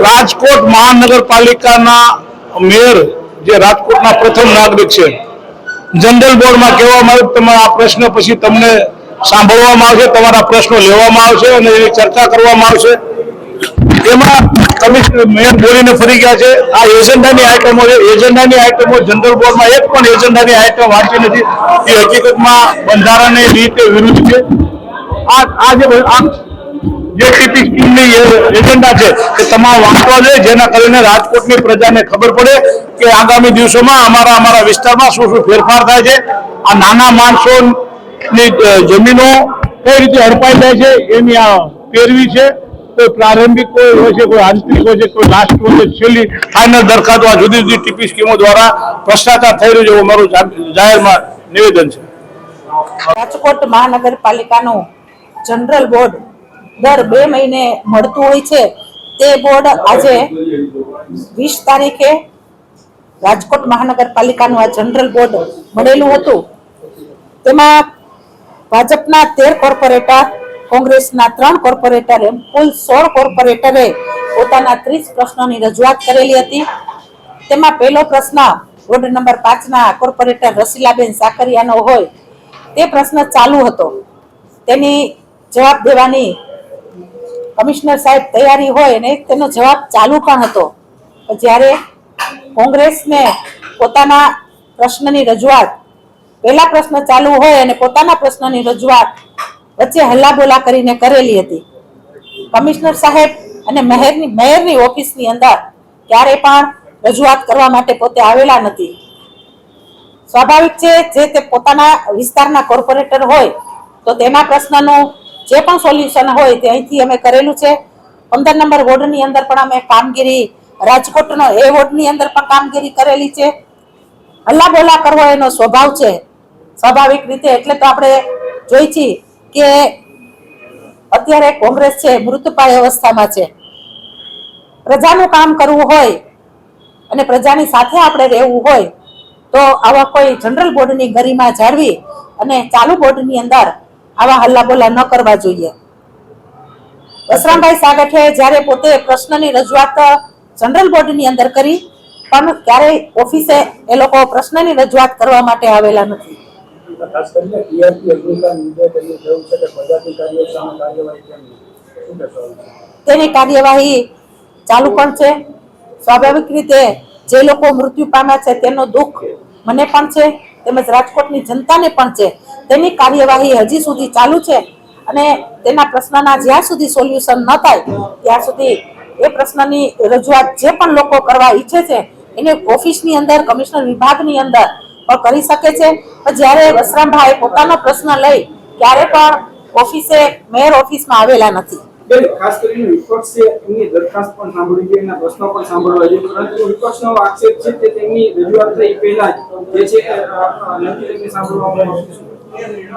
રાજકોટ મહાનગરપાલિકાના મેયર જે રાજકોટના પ્રથમ નાગરિક છે, જનરલ બોર્ડમાં કહેવામાં આવ્યું તમારા આ પ્રશ્ન પછી તમને સાંભળવામાં આવશે, તમારા પ્રશ્નો લેવામાં આવશે અને એની ચર્ચા કરવામાં આવશે. એમાં કમિશનર મેયર બોલીને ફરી ગયા છે. આ એજન્ડાની આઈટમો છે. એજન્ડાની આઈટમો જનરલ બોર્ડમાં એક પણ એજન્ડાની આઈટમ વાંચી નથી. એ હકીકતમાં બંધારણની રીતે વિરુદ્ધ છે. આ જે ટીપી સ્કીમની એજન્ડા છે એ તમામ વાંચવા જોઈએ, જેના કરીને રાજકોટની પ્રજાને ખબર પડે કે આગામી દિવસોમાં અમારા વિસ્તારમાં શું શું ફેરફાર થાય છે. આ નાના માણસોની જમીનો કઈ રીતે હડપાઈ જાય છે એની આ પેરવી છે. કોઈ પ્રારંભિક કોઈ હોય છે, કોઈ આંતરિક હોય છે, કોઈ લાસ્ટ હોય છે, છેલ્લી ફાઇનલ દરખાસ્તો આ જુદી જુદી ટીપી સ્કીમો દ્વારા ભ્રષ્ટાચાર થઈ રહ્યો છે એવું મારું જાહેરમાં નિવેદન છે. રાજકોટ મહાનગરપાલિકાનું જનરલ બોર્ડ દર 2 મહિને મળતું હોય છે. તે બોર્ડ આજે 20 તારીખે રાજકોટ મહાનગરપાલિકાનું આ જનરલ બોર્ડ મળેલું હતું. તેમાં ભાજપના 13 કોર્પોરેટર, કોંગ્રેસના 3 કોર્પોરેટર એમ કુલ 16 કોર્પોરેટરે પોતાના 30 પ્રશ્નોની રજૂઆત કરેલી હતી. તેમાં પહેલો પ્રશ્ન વોર્ડ નંબર 5ના કોર્પોરેટર રસીલાબેન સાકરિયાનો હોય તે પ્રશ્ન ચાલુ હતો. તેની જવાબ દેવાની કમિશનર સાહેબ તૈયારી હોય અને તેનો જવાબ ચાલુ પણ હતો. જ્યારે કોંગ્રેસને પોતાના પ્રશ્નની રજૂઆત, પહેલા પ્રશ્ન ચાલુ હોય અને પોતાના પ્રશ્નની રજૂઆત વચ્ચે હલ્લાબોલા કરીને કરેલી હતી. કમિશનર સાહેબ અને મેયરની ઓફિસની અંદર ક્યારે પણ રજૂઆત કરવા માટે પોતે આવેલા નથી. સ્વાભાવિક છે, જે તે પોતાના વિસ્તારના કોર્પોરેટર હોય તો તેના પ્રશ્નનું જે પણ સોલ્યુશન હોય તે અહીંથી અમે કરેલું છે. 15 નંબર વોર્ડની અંદર પણ અમે કામગીરી, રાજકોટનો એ વોર્ડની અંદર પણ કામગીરી કરેલી છે. હલ્લાબોલા કરવો એનો સ્વભાવ છે સ્વાભાવિક રીતે. એટલે તો આપણે જોઈ છીએ કે અત્યારે કોંગ્રેસ છે મૃતપાય અવસ્થામાં છે. પ્રજાનું કામ કરવું હોય અને પ્રજાની સાથે આપણે રહેવું હોય તો આવા કોઈ જનરલ બોર્ડની ગરિમા જાળવી અને ચાલુ બોર્ડની અંદર આવા હલ્લાબોલા ન કરવા જોઈએ. વસરામભાઈ સાગઠે જ્યારે પોતે પ્રશ્નની રજૂઆત જનરલ બોર્ડની અંદર કરી પણ ક્યારેય ઓફિસે એ લોકો પ્રશ્નની રજૂઆત કરવા માટે આવેલા નથી. તેની કાર્યવાહી ચાલુ પણ છે. સ્વાભાવિક રીતે જે લોકો મૃત્યુ પામ્યા છે તેનો દુઃખ મને પણ છે, તેમજ રાજકોટની જનતાને પણ છે. તેની કાર્યવાહી હજી સુધી ચાલુ છે અને તેના પ્રશ્નના જ્યાં સુધી સોલ્યુશન ન થાય ત્યાં સુધી એ પ્રશ્નની રજૂઆત જે પણ લોકો કરવા ઈચ્છે છે એને ઓફિસની અંદર, કમિશનર વિભાગની અંદર પણ કરી શકે છે. જ્યારે વસરામભાઈ પોતાનો પ્રશ્ન લઈ ત્યારે પણ ઓફિસે, મેયર ઓફિસમાં આવેલા નથી. ખાસ કરીને વિપક્ષ છે એમની દરખાસ્ત પણ સાંભળવી જોઈએ, એના પ્રશ્નો પણ સાંભળવા જોઈએ, પરંતુ વિપક્ષનો આક્ષેપ છે કે તેમની રજૂઆત થઈ પહેલા જે છે નથી સાંભળવામાં આવશે.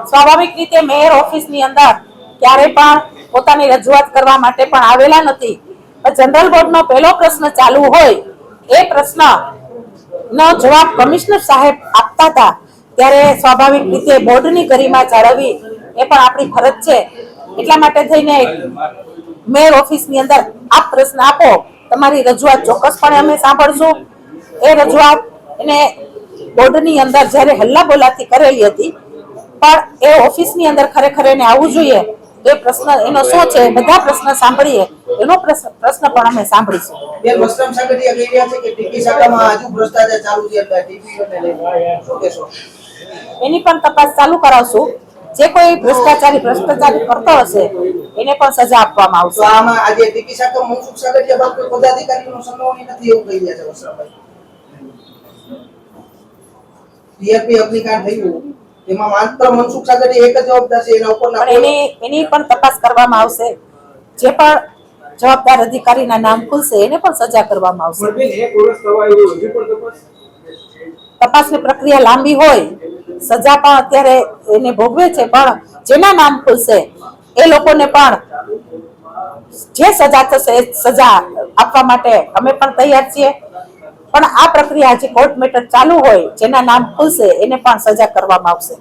સ્વાભાવિક રીતે મેયર ઓફિસની અંદર ક્યારે પણ પોતાની રજૂઆત કરવા માટે પણ આવેલા નથી. જનરલ બોર્ડનો પહેલો પ્રશ્ન ચાલુ હોય એ પ્રશ્નનો જવાબ કમિશનર સાહેબ આપતા હતા ત્યારે સ્વાભાવિક રીતે બોર્ડની ગરિમા જાળવવી એ પણ આપણી ફરજ છે. એટલા માટે થઈને મેયર ઓફિસની અંદર આપ પ્રશ્ન આપો, તમારી રજૂઆત ચોક્કસપણે અમે સાંભળશું. એ રજૂઆત એને બોર્ડની અંદર જ્યારે હલ્લાબોલાથી કરેલી હતી પણ એ ઓફિસની અંદર ખરેખર એને આવવું જોઈએ. તો એ પ્રશ્ન એનો શું છે, બધા પ્રશ્ન સાંભળીએ, એનો પ્રશ્ન પણ અમે સાંભળીશું. એની પણ તપાસ ચાલુ કરાવશું. જે કોઈ ભ્રષ્ટાચારી કરતો હશે એને પણ સજા આપવામાં આવશે. આમાં આજે ટીપી શાખા મનસુખ સાગઠિયા બાદ કોઈ પદાધિકારીનો સંડોવણી નથી એવું કહી રહ્યા છે વસરાભાઈ. ટીઆરપી અગ્નિકાંડ થયું એમાં માત્ર મનસુખ સાગઠિયા એક જ જવાબદાર છે, એના ઉપર એની પણ તપાસ કરવામાં આવશે. જે પણ જવાબદાર અધિકારીના નામ ખુલશે એને પણ સજા કરવામાં આવશે. તપાસની પ્રક્રિયા લાંબી હોય, સજા પણ અત્યારે એને ભોગવે છે, પણ જેના નામ ખુલશે એ લોકોને પણ જે સજા થશે એ સજા આપવા માટે અમે પણ તૈયાર છીએ. પણ આ પ્રક્રિયા જે કોર્ટ મેટર ચાલુ હોય, જેના નામ ખુલશે એને પણ સજા કરવામાં આવશે.